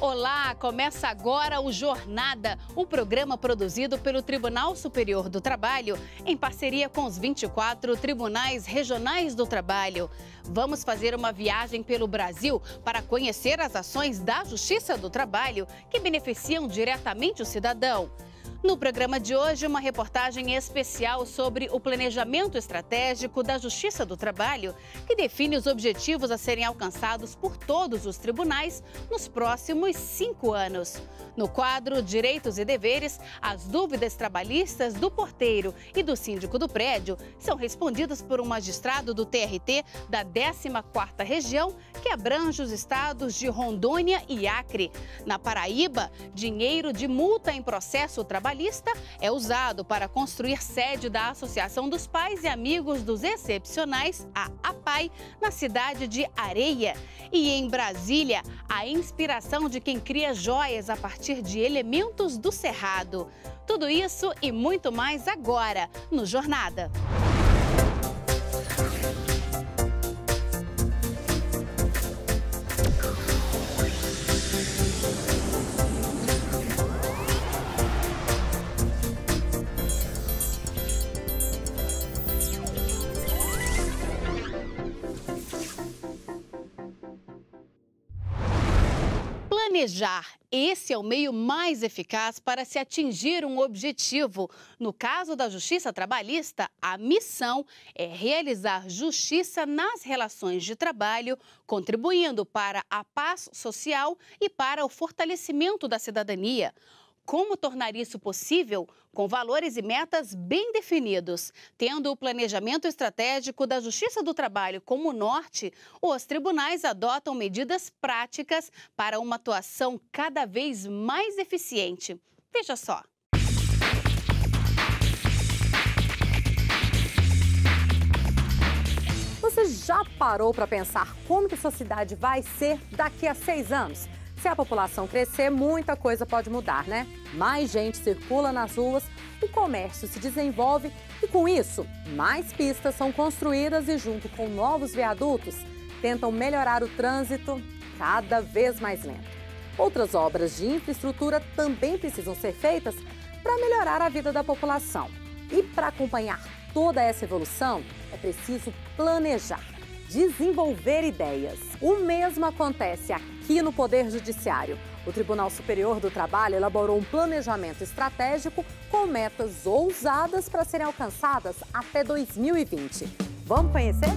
Olá, começa agora o Jornada, um programa produzido pelo Tribunal Superior do Trabalho, em parceria com os 24 Tribunais Regionais do Trabalho. Vamos fazer uma viagem pelo Brasil para conhecer as ações da Justiça do Trabalho que beneficiam diretamente o cidadão. No programa de hoje, uma reportagem especial sobre o planejamento estratégico da Justiça do Trabalho, que define os objetivos a serem alcançados por todos os tribunais nos próximos 5 anos. No quadro Direitos e Deveres, as dúvidas trabalhistas do porteiro e do síndico do prédio são respondidas por um magistrado do TRT da 14ª Região, que abrange os estados de Rondônia e Acre. Na Paraíba, dinheiro de multa em processo trabalhista é usado para construir sede da Associação dos Pais e Amigos dos Excepcionais, a APAE, na cidade de Areia. E em Brasília, a inspiração de quem cria joias a partir de elementos do Cerrado. Tudo isso e muito mais agora no Jornada. Planejar. Esse é o meio mais eficaz para se atingir um objetivo. No caso da Justiça Trabalhista, a missão é realizar justiça nas relações de trabalho, contribuindo para a paz social e para o fortalecimento da cidadania. Como tornar isso possível? Com valores e metas bem definidos. Tendo o planejamento estratégico da Justiça do Trabalho como norte, os tribunais adotam medidas práticas para uma atuação cada vez mais eficiente. Veja só. Você já parou para pensar como que sua cidade vai ser daqui a 6 anos? Se a população crescer, muita coisa pode mudar, né? Mais gente circula nas ruas, o comércio se desenvolve e, com isso, mais pistas são construídas e, junto com novos viadutos, tentam melhorar o trânsito cada vez mais lento. Outras obras de infraestrutura também precisam ser feitas para melhorar a vida da população. E para acompanhar toda essa evolução, é preciso planejar, desenvolver ideias. O mesmo acontece aqui no Poder Judiciário. O Tribunal Superior do Trabalho elaborou um planejamento estratégico com metas ousadas para serem alcançadas até 2020. Vamos conhecer?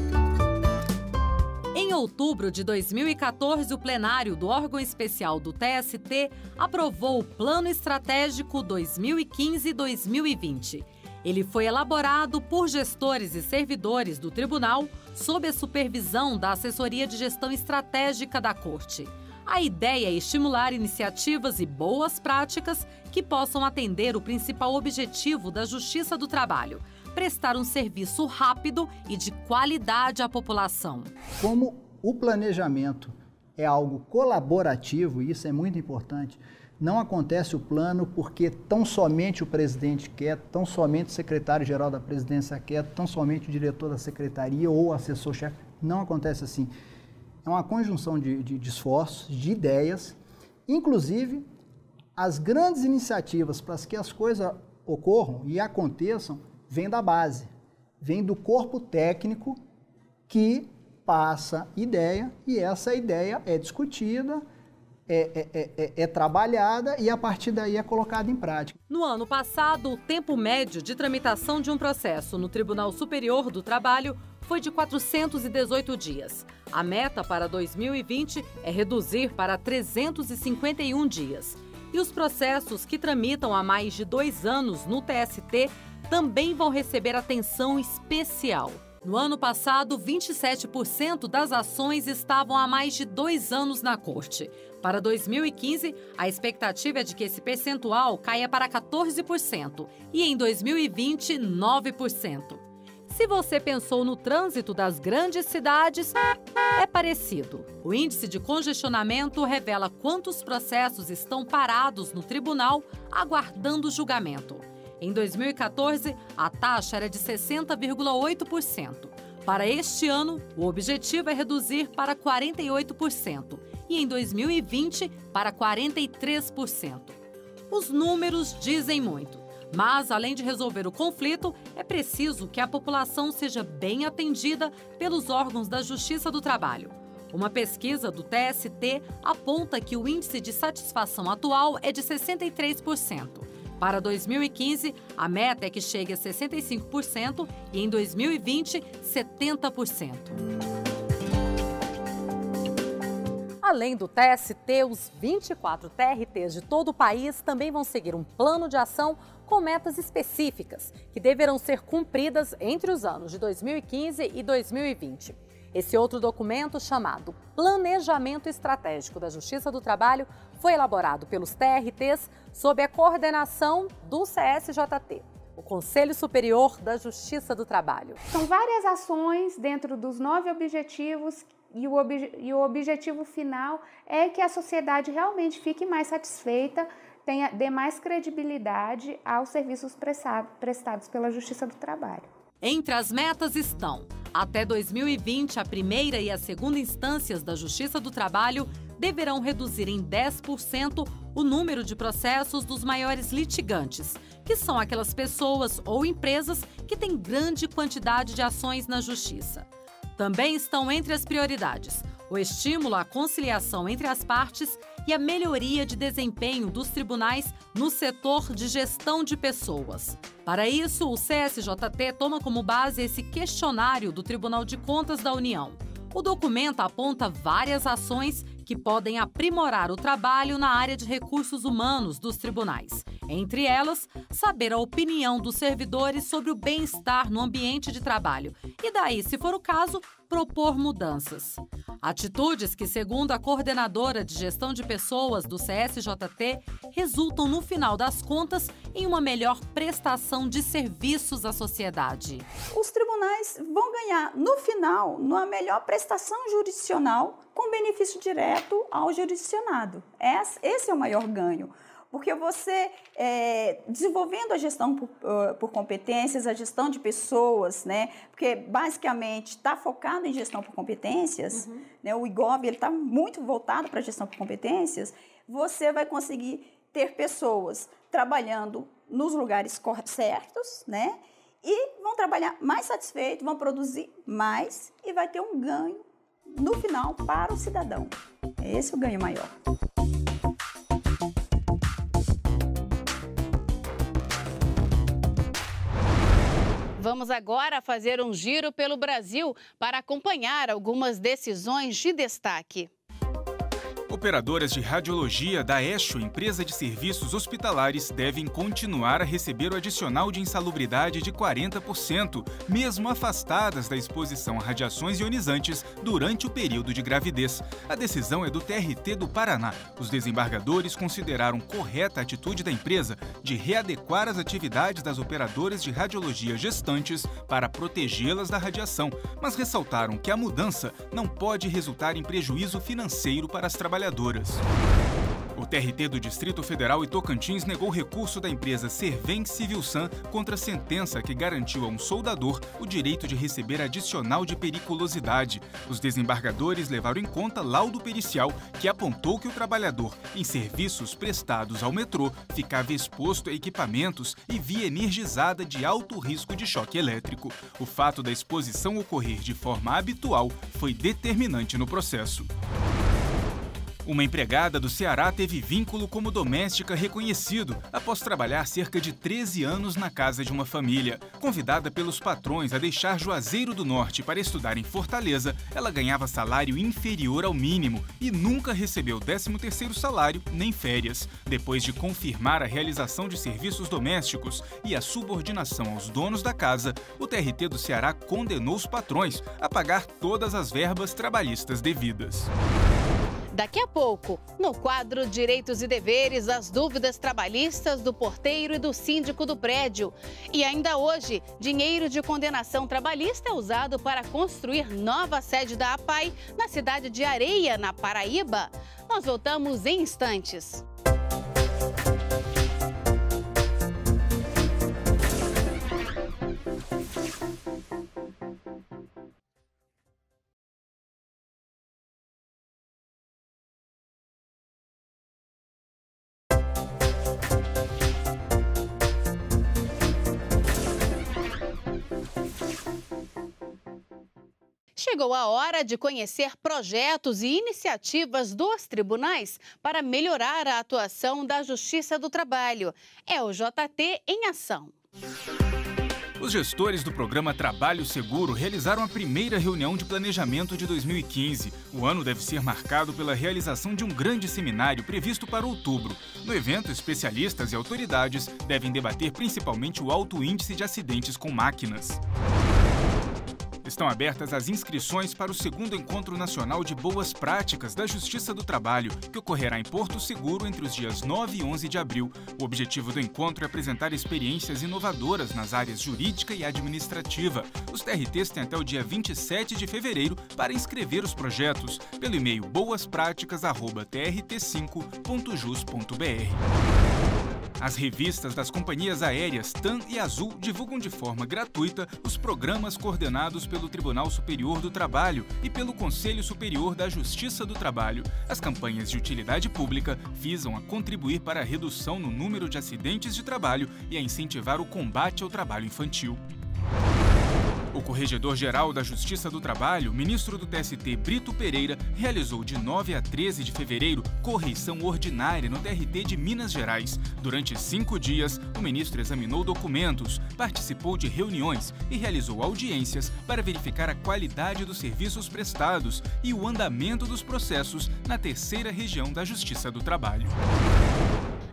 Em outubro de 2014, o plenário do órgão especial do TST aprovou o Plano Estratégico 2015-2020. Ele foi elaborado por gestores e servidores do tribunal sob a supervisão da Assessoria de Gestão Estratégica da Corte. A ideia é estimular iniciativas e boas práticas que possam atender o principal objetivo da Justiça do Trabalho: prestar um serviço rápido e de qualidade à população. Como o planejamento é algo colaborativo, e isso é muito importante, não acontece o plano porque tão somente o presidente quer, tão somente o secretário-geral da presidência quer, tão somente o diretor da secretaria ou o assessor-chefe. Não acontece assim. É uma conjunção de esforços, de ideias. Inclusive, as grandes iniciativas para que as coisas ocorram e aconteçam vêm da base, vêm do corpo técnico que passa ideia e essa ideia é discutida, é trabalhada e a partir daí é colocada em prática. No ano passado, o tempo médio de tramitação de um processo no Tribunal Superior do Trabalho foi de 418 dias. A meta para 2020 é reduzir para 351 dias. E os processos que tramitam há mais de 2 anos no TST também vão receber atenção especial. No ano passado, 27% das ações estavam há mais de 2 anos na Corte. Para 2015, a expectativa é de que esse percentual caia para 14% e em 2020, 9%. Se você pensou no trânsito das grandes cidades, é parecido. O índice de congestionamento revela quantos processos estão parados no tribunal aguardando julgamento. Em 2014, a taxa era de 60,8%. Para este ano, o objetivo é reduzir para 48%. e em 2020 para 43%. Os números dizem muito, mas além de resolver o conflito, é preciso que a população seja bem atendida pelos órgãos da Justiça do Trabalho. Uma pesquisa do TST aponta que o índice de satisfação atual é de 63%. Para 2015, a meta é que chegue a 65% e em 2020, 70%. Além do TST, os 24 TRTs de todo o país também vão seguir um plano de ação com metas específicas, que deverão ser cumpridas entre os anos de 2015 e 2020. Esse outro documento, chamado Planejamento Estratégico da Justiça do Trabalho, foi elaborado pelos TRTs sob a coordenação do CSJT, o Conselho Superior da Justiça do Trabalho. São várias ações dentro dos 9 objetivos e o objetivo final é que a sociedade realmente fique mais satisfeita, dê mais credibilidade aos serviços prestados pela Justiça do Trabalho. Entre as metas estão: até 2020, a primeira e a segunda instâncias da Justiça do Trabalho deverão reduzir em 10% o número de processos dos maiores litigantes, que são aquelas pessoas ou empresas que têm grande quantidade de ações na Justiça. Também estão entre as prioridades o estímulo à conciliação entre as partes e a melhoria de desempenho dos tribunais no setor de gestão de pessoas. Para isso, o CSJT toma como base esse questionário do Tribunal de Contas da União. O documento aponta várias ações que podem aprimorar o trabalho na área de recursos humanos dos tribunais. Entre elas, saber a opinião dos servidores sobre o bem-estar no ambiente de trabalho e daí, se for o caso, propor mudanças. Atitudes que, segundo a coordenadora de gestão de pessoas do CSJT, resultam, no final das contas, em uma melhor prestação de serviços à sociedade. Os tribunais vão ganhar, no final, numa melhor prestação jurisdicional com benefício direto ao jurisdicionado. Esse é o maior ganho. Porque você, desenvolvendo a gestão por competências, a gestão de pessoas, né? Porque basicamente está focado em gestão por competências, né? O IGOV está muito voltado para a gestão por competências, você vai conseguir ter pessoas trabalhando nos lugares certos, né? E vão trabalhar mais satisfeitos, vão produzir mais e vai ter um ganho no final para o cidadão. Esse é o ganho maior. Vamos agora fazer um giro pelo Brasil para acompanhar algumas decisões de destaque. Operadoras de radiologia da Escho, empresa de serviços hospitalares, devem continuar a receber o adicional de insalubridade de 40%, mesmo afastadas da exposição a radiações ionizantes durante o período de gravidez. A decisão é do TRT do Paraná. Os desembargadores consideraram correta a atitude da empresa de readequar as atividades das operadoras de radiologia gestantes para protegê-las da radiação, mas ressaltaram que a mudança não pode resultar em prejuízo financeiro para as trabalhadoras. O TRT do Distrito Federal e Tocantins negou recurso da empresa Servent Civilsan contra a sentença que garantiu a um soldador o direito de receber adicional de periculosidade. Os desembargadores levaram em conta laudo pericial que apontou que o trabalhador, em serviços prestados ao metrô, ficava exposto a equipamentos e via energizada de alto risco de choque elétrico. O fato da exposição ocorrer de forma habitual foi determinante no processo. Uma empregada do Ceará teve vínculo como doméstica reconhecido após trabalhar cerca de 13 anos na casa de uma família. Convidada pelos patrões a deixar Juazeiro do Norte para estudar em Fortaleza, ela ganhava salário inferior ao mínimo e nunca recebeu 13º salário nem férias. Depois de confirmar a realização de serviços domésticos e a subordinação aos donos da casa, o TRT do Ceará condenou os patrões a pagar todas as verbas trabalhistas devidas. Daqui a pouco, no quadro Direitos e Deveres, as dúvidas trabalhistas do porteiro e do síndico do prédio. E ainda hoje, dinheiro de condenação trabalhista é usado para construir nova sede da APAI na cidade de Areia, na Paraíba. Nós voltamos em instantes. Chegou a hora de conhecer projetos e iniciativas dos tribunais para melhorar a atuação da Justiça do Trabalho. É o JT em ação. Os gestores do programa Trabalho Seguro realizaram a primeira reunião de planejamento de 2015. O ano deve ser marcado pela realização de um grande seminário previsto para outubro. No evento, especialistas e autoridades devem debater principalmente o alto índice de acidentes com máquinas. Estão abertas as inscrições para o 2º Encontro Nacional de Boas Práticas da Justiça do Trabalho, que ocorrerá em Porto Seguro entre os dias 9 e 11 de abril. O objetivo do encontro é apresentar experiências inovadoras nas áreas jurídica e administrativa. Os TRTs têm até o dia 27 de fevereiro para inscrever os projetos pelo e-mail boaspraticas@trt5.jus.br. As revistas das companhias aéreas TAM e Azul divulgam de forma gratuita os programas coordenados pelo Tribunal Superior do Trabalho e pelo Conselho Superior da Justiça do Trabalho. As campanhas de utilidade pública visam a contribuir para a redução no número de acidentes de trabalho e a incentivar o combate ao trabalho infantil. O Corregedor-Geral da Justiça do Trabalho, ministro do TST Brito Pereira, realizou de 9 a 13 de fevereiro correição ordinária no TRT de Minas Gerais. Durante 5 dias, o ministro examinou documentos, participou de reuniões e realizou audiências para verificar a qualidade dos serviços prestados e o andamento dos processos na 3ª Região da Justiça do Trabalho.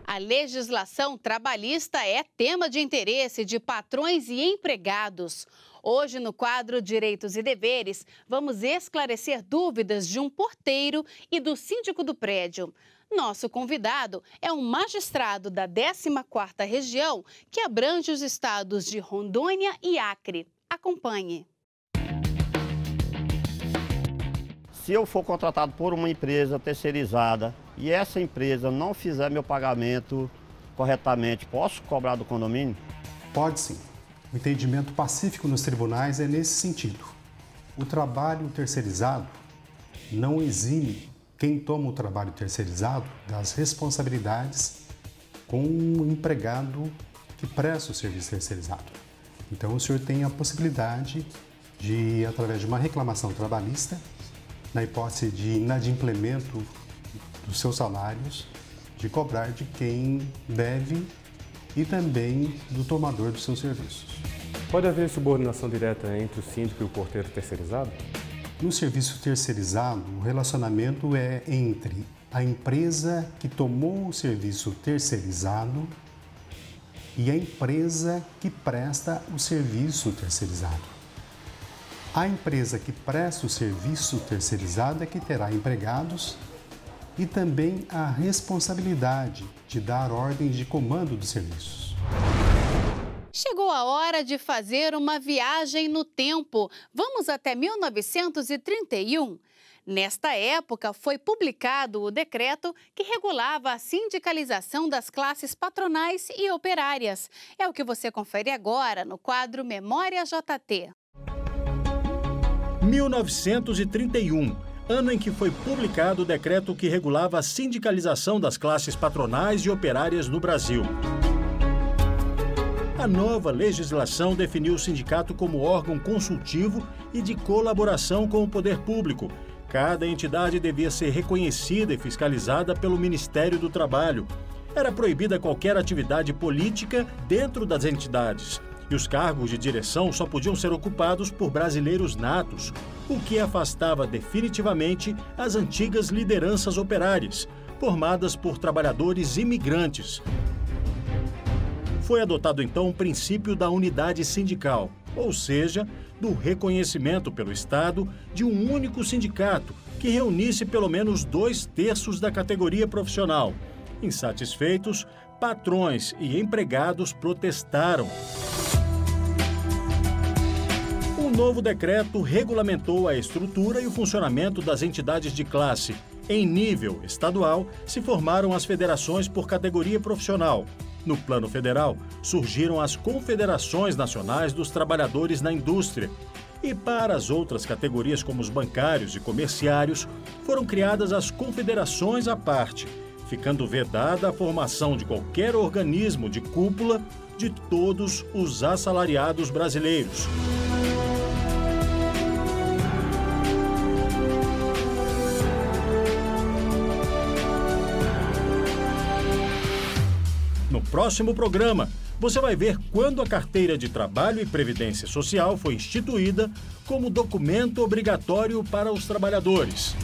A legislação trabalhista é tema de interesse de patrões e empregados. Hoje, no quadro Direitos e Deveres, vamos esclarecer dúvidas de um porteiro e do síndico do prédio. Nosso convidado é um magistrado da 14ª Região, que abrange os estados de Rondônia e Acre. Acompanhe. Se eu for contratado por uma empresa terceirizada e essa empresa não fizer meu pagamento corretamente, posso cobrar do condomínio? Pode sim. O entendimento pacífico nos tribunais é nesse sentido. O trabalho terceirizado não exime quem toma o trabalho terceirizado das responsabilidades com o empregado que presta o serviço terceirizado. Então, o senhor tem a possibilidade de, através de uma reclamação trabalhista, na hipótese de inadimplemento dos seus salários, de cobrar de quem deve e também do tomador dos seus serviços. Pode haver subordinação direta entre o síndico e o porteiro terceirizado? No serviço terceirizado, o relacionamento é entre a empresa que tomou o serviço terceirizado e a empresa que presta o serviço terceirizado. A empresa que presta o serviço terceirizado é que terá empregados e também a responsabilidade de dar ordens de comando dos serviços. Chegou a hora de fazer uma viagem no tempo. Vamos até 1931. Nesta época, foi publicado o decreto que regulava a sindicalização das classes patronais e operárias. É o que você confere agora no quadro Memória JT. 1931, ano em que foi publicado o decreto que regulava a sindicalização das classes patronais e operárias no Brasil. A nova legislação definiu o sindicato como órgão consultivo e de colaboração com o poder público. Cada entidade devia ser reconhecida e fiscalizada pelo Ministério do Trabalho. Era proibida qualquer atividade política dentro das entidades. E os cargos de direção só podiam ser ocupados por brasileiros natos, o que afastava definitivamente as antigas lideranças operárias, formadas por trabalhadores imigrantes. Foi adotado então o princípio da unidade sindical, ou seja, do reconhecimento pelo Estado de um único sindicato que reunisse pelo menos 2/3 da categoria profissional. Insatisfeitos, patrões e empregados protestaram. O novo decreto regulamentou a estrutura e o funcionamento das entidades de classe. Em nível estadual, se formaram as federações por categoria profissional. No plano federal, surgiram as confederações nacionais dos trabalhadores na indústria. E para as outras categorias, como os bancários e comerciários, foram criadas as confederações à parte, ficando vedada a formação de qualquer organismo de cúpula de todos os assalariados brasileiros. próximo programa, você vai ver quando a Carteira de Trabalho e Previdência Social foi instituída como documento obrigatório para os trabalhadores.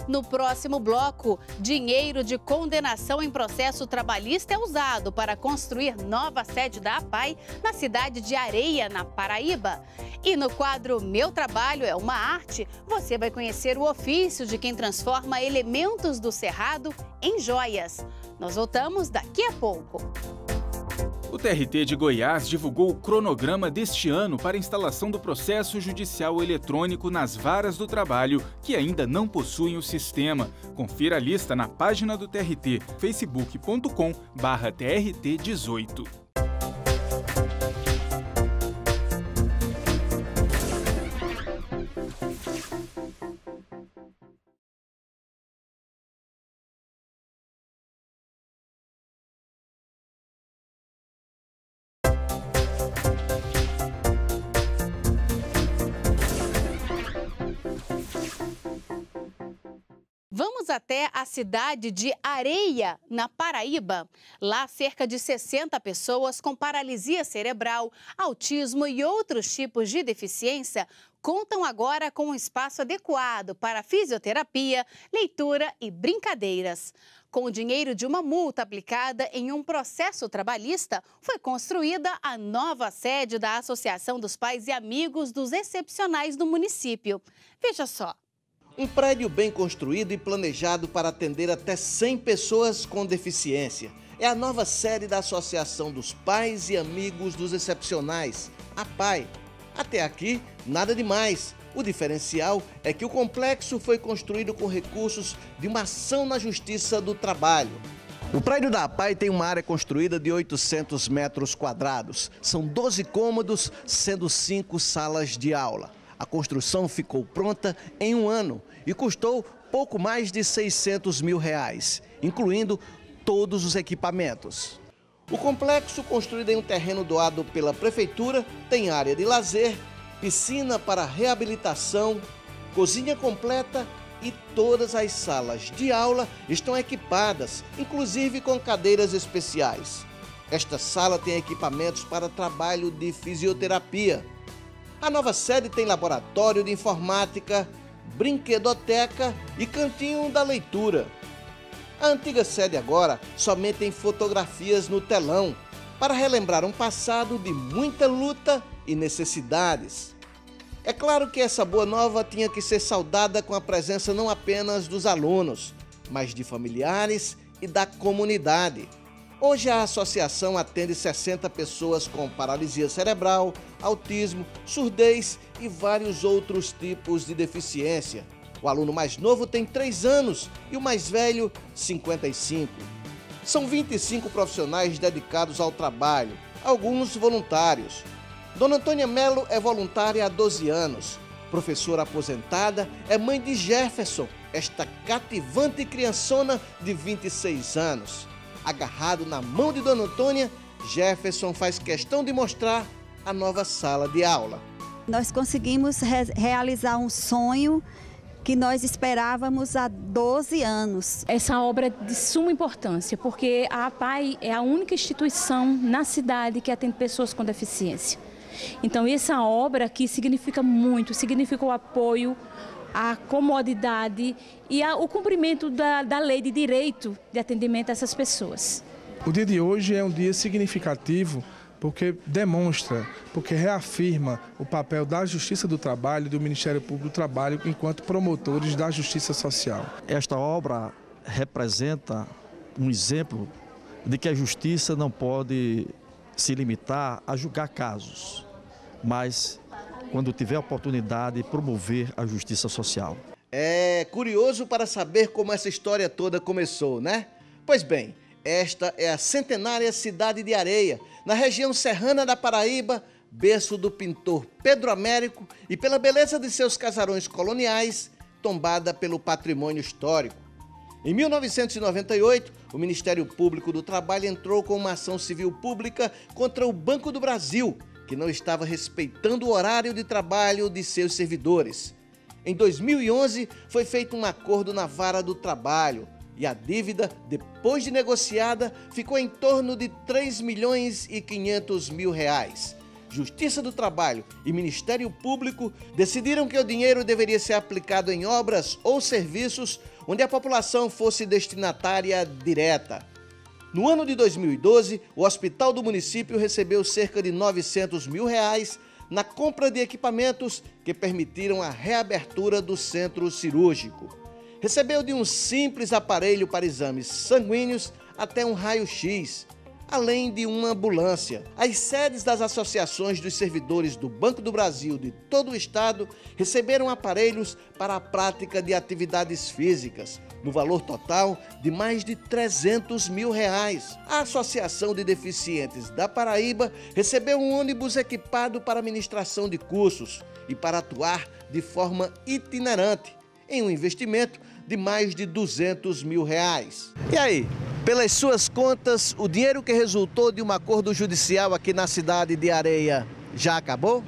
No próximo bloco, dinheiro de condenação em processo trabalhista é usado para construir nova sede da APAI na cidade de Areia, na Paraíba. E no quadro Meu Trabalho é uma Arte, você vai conhecer o ofício de quem transforma elementos do cerrado em joias. Nós voltamos daqui a pouco. O TRT de Goiás divulgou o cronograma deste ano para a instalação do processo judicial eletrônico nas varas do trabalho que ainda não possuem o sistema. Confira a lista na página do TRT, facebook.com/TRT18. Vamos até a cidade de Areia, na Paraíba. Lá, cerca de 60 pessoas com paralisia cerebral, autismo e outros tipos de deficiência contam agora com um espaço adequado para fisioterapia, leitura e brincadeiras. Com o dinheiro de uma multa aplicada em um processo trabalhista, foi construída a nova sede da Associação dos Pais e Amigos dos Excepcionais do município. Veja só. Um prédio bem construído e planejado para atender até 100 pessoas com deficiência. É a nova sede da Associação dos Pais e Amigos dos Excepcionais, a APAI. Até aqui, nada demais. O diferencial é que o complexo foi construído com recursos de uma ação na Justiça do Trabalho. O prédio da APAI tem uma área construída de 800 metros quadrados. São 12 cômodos, sendo 5 salas de aula. A construção ficou pronta em um ano e custou pouco mais de R$600 mil, incluindo todos os equipamentos. O complexo, construído em um terreno doado pela Prefeitura, tem área de lazer, piscina para reabilitação, cozinha completa e todas as salas de aula estão equipadas, inclusive com cadeiras especiais. Esta sala tem equipamentos para trabalho de fisioterapia. A nova sede tem laboratório de informática, brinquedoteca e cantinho da leitura. A antiga sede agora somente tem fotografias no telão, para relembrar um passado de muita luta e necessidades. É claro que essa boa nova tinha que ser saudada com a presença não apenas dos alunos, mas de familiares e da comunidade. Hoje a associação atende 60 pessoas com paralisia cerebral, autismo, surdez e vários outros tipos de deficiência. O aluno mais novo tem 3 anos e o mais velho, 55. São 25 profissionais dedicados ao trabalho, alguns voluntários. Dona Antônia Melo é voluntária há 12 anos. Professora aposentada, é mãe de Jefferson, esta cativante criançona de 26 anos. Agarrado na mão de Dona Antônia, Jefferson faz questão de mostrar a nova sala de aula. Nós conseguimos realizar um sonho que nós esperávamos há 12 anos. Essa obra é de suma importância, porque a APAI é a única instituição na cidade que atende pessoas com deficiência. Então, essa obra aqui significa muito, significa o apoio, a comodidade e o cumprimento da lei de direito de atendimento a essas pessoas. O dia de hoje é um dia significativo porque demonstra, porque reafirma o papel da Justiça do Trabalho e do Ministério Público do Trabalho enquanto promotores da justiça social. Esta obra representa um exemplo de que a justiça não pode se limitar a julgar casos, mas quando tiver a oportunidade, promover a justiça social. É curioso para saber como essa história toda começou, né? Pois bem, esta é a centenária cidade de Areia, na região serrana da Paraíba, berço do pintor Pedro Américo e pela beleza de seus casarões coloniais, tombada pelo patrimônio histórico. Em 1998, o Ministério Público do Trabalho entrou com uma ação civil pública contra o Banco do Brasil, que não estava respeitando o horário de trabalho de seus servidores. Em 2011, foi feito um acordo na Vara do Trabalho e a dívida, depois de negociada, ficou em torno de R$ 3.500.000. Justiça do Trabalho e Ministério Público decidiram que o dinheiro deveria ser aplicado em obras ou serviços onde a população fosse destinatária direta. No ano de 2012, o hospital do município recebeu cerca de R$ 900 mil na compra de equipamentos que permitiram a reabertura do centro cirúrgico. Recebeu de um simples aparelho para exames sanguíneos até um raio-x, além de uma ambulância. As sedes das associações dos servidores do Banco do Brasil de todo o estado receberam aparelhos para a prática de atividades físicas, no valor total de mais de R$ 300 mil. A Associação de Deficientes da Paraíba recebeu um ônibus equipado para administração de cursos e para atuar de forma itinerante, em um investimento de mais de R$ 200 mil. E aí, pelas suas contas, o dinheiro que resultou de um acordo judicial aqui na cidade de Areia já acabou?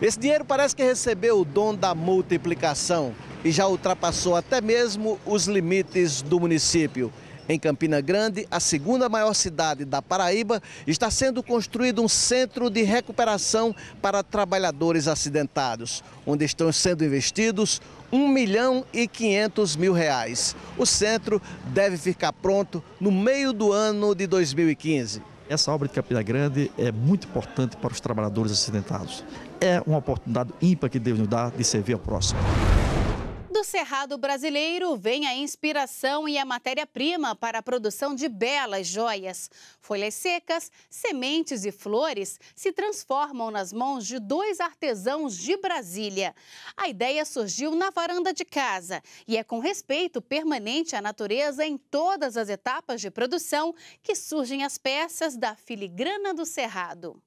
Esse dinheiro parece que recebeu o dom da multiplicação e já ultrapassou até mesmo os limites do município. Em Campina Grande, a segunda maior cidade da Paraíba, está sendo construído um centro de recuperação para trabalhadores acidentados, onde estão sendo investidos R$ 1.500.000. O centro deve ficar pronto no meio do ano de 2015. Essa obra de Campina Grande é muito importante para os trabalhadores acidentados. É uma oportunidade ímpar que Deus nos dá de servir ao próximo. Do Cerrado brasileiro vem a inspiração e a matéria-prima para a produção de belas joias. Folhas secas, sementes e flores se transformam nas mãos de 2 artesãos de Brasília. A ideia surgiu na varanda de casa e é com respeito permanente à natureza em todas as etapas de produção que surgem as peças da filigrana do Cerrado.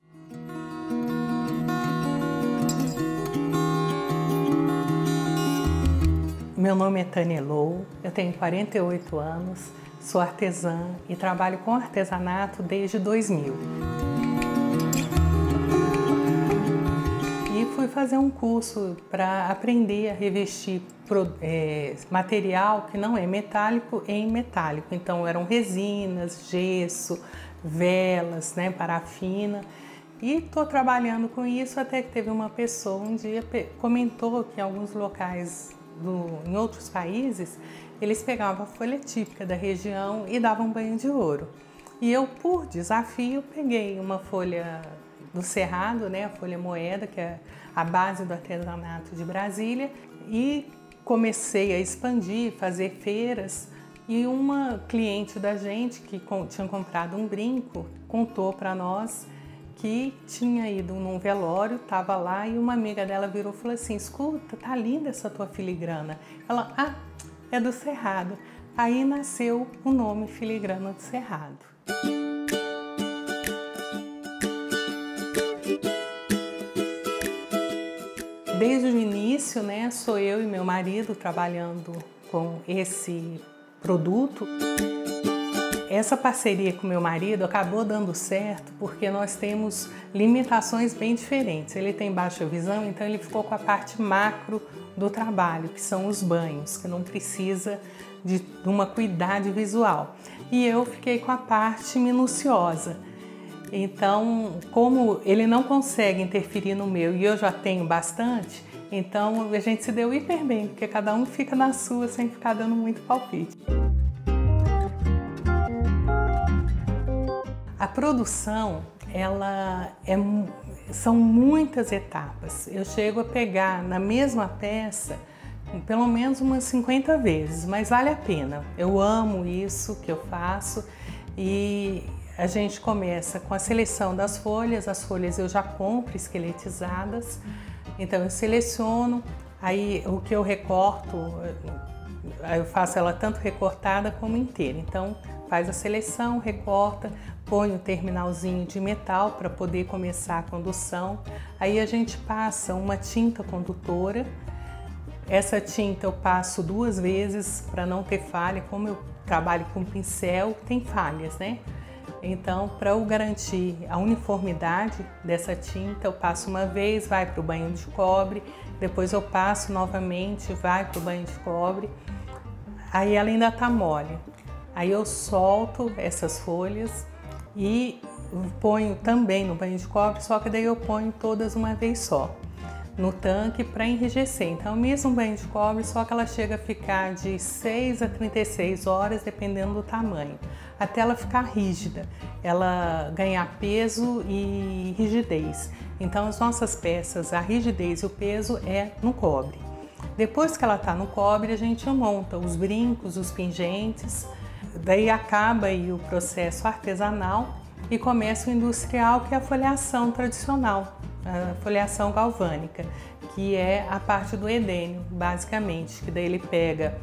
Meu nome é Tânia Elou, eu tenho 48 anos, sou artesã e trabalho com artesanato desde 2000. E fui fazer um curso para aprender a revestir material que não é metálico em metálico. Então eram resinas, gesso, velas, parafina. E estou trabalhando com isso até que teve uma pessoa um dia comentou que em alguns locais em outros países, eles pegavam a folha típica da região e davam banho de ouro. E eu, por desafio, peguei uma folha do Cerrado, a folha moeda, que é a base do artesanato de Brasília, e comecei a expandir, fazer feiras. E uma cliente da gente, que tinha comprado um brinco, contou para nós que tinha ido num velório, estava lá e uma amiga dela virou e falou assim: escuta, tá linda essa tua filigrana. Ela, é do Cerrado. Aí nasceu o nome Filigrana do Cerrado. Desde o início, sou eu e meu marido trabalhando com esse produto. Essa parceria com meu marido acabou dando certo porque nós temos limitações bem diferentes. Ele tem baixa visão, então ele ficou com a parte macro do trabalho, que são os banhos, que não precisa de uma cuidade visual. E eu fiquei com a parte minuciosa. Então, como ele não consegue interferir no meu e eu já tenho bastante, então a gente se deu hiper bem, porque cada um fica na sua sem ficar dando muito palpite. A produção, são muitas etapas. Eu chego a pegar na mesma peça pelo menos umas 50 vezes, mas vale a pena. Eu amo isso que eu faço e a gente começa com a seleção das folhas. As folhas eu já compro esqueletizadas, então eu seleciono, aí o que eu recorto, eu faço ela tanto recortada como inteira. Então faz a seleção, recorta, põe o terminalzinho de metal para poder começar a condução. Aí a gente passa uma tinta condutora. Essa tinta eu passo 2 vezes para não ter falha. Como eu trabalho com pincel, tem falhas, Então, para eu garantir a uniformidade dessa tinta, eu passo uma vez, vai para o banho de cobre, depois eu passo novamente, vai para o banho de cobre. Aí ela ainda tá mole. Aí eu solto essas folhas e ponho também no banho de cobre, só que daí eu ponho todas uma vez só no tanque para enrijecer. Então, mesmo banho de cobre, só que ela chega a ficar de 6 a 36 horas, dependendo do tamanho, até ela ficar rígida, ela ganhar peso e rigidez. Então, as nossas peças, a rigidez e o peso é no cobre. Depois que ela está no cobre, a gente monta os brincos, os pingentes, daí acaba aí o processo artesanal e começa o industrial, que é a folheação tradicional, a folheação galvânica, que é a parte do edênio, basicamente, que daí ele pega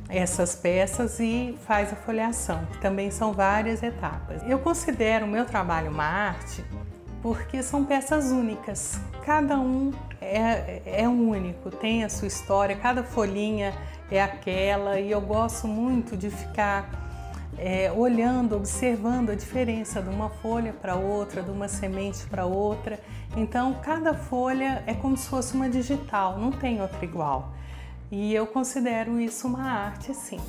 essas peças e faz a folheação, que também são várias etapas. Eu considero o meu trabalho uma arte porque são peças únicas, cada um é único, tem a sua história, cada folhinha é aquela, e eu gosto muito de ficar olhando, observando a diferença de uma folha para outra, de uma semente para outra. Então, cada folha é como se fosse uma digital, não tem outra igual. E eu considero isso uma arte, sim.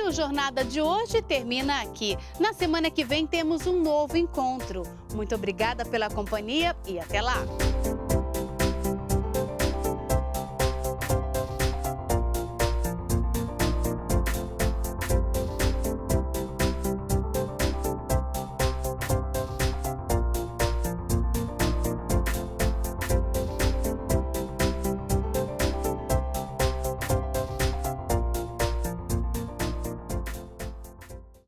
O Jornada de hoje termina aqui. Na semana que vem temos um novo encontro. Muito obrigada pela companhia e até lá!